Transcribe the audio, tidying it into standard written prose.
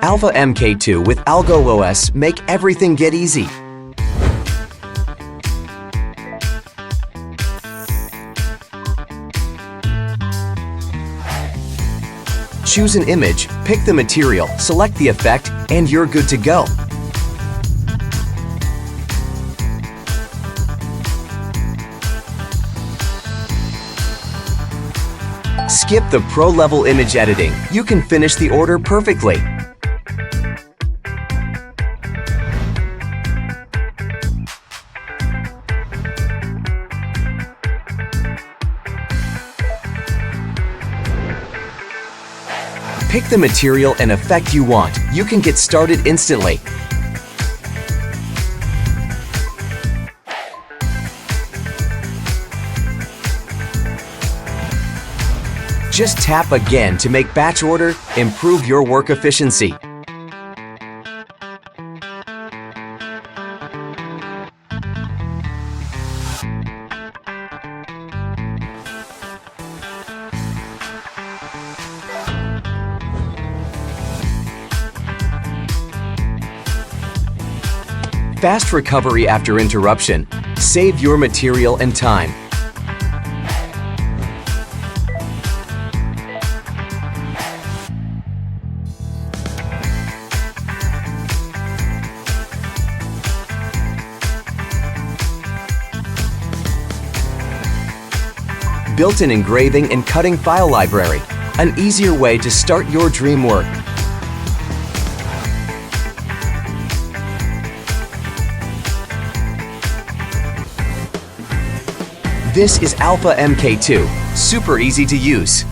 Alpha MK2 with ALGOLASER make everything get easy. Choose an image, pick the material, select the effect, and you're good to go. Skip the pro-level image editing. You can finish the order perfectly. Pick the material and effect you want. You can get started instantly. Just tap again to make batch order, improve your work efficiency. Fast recovery after interruption. Save your material and time. Built-in engraving and cutting file library. An easier way to start your dream work. This is Alpha MK2, super easy to use.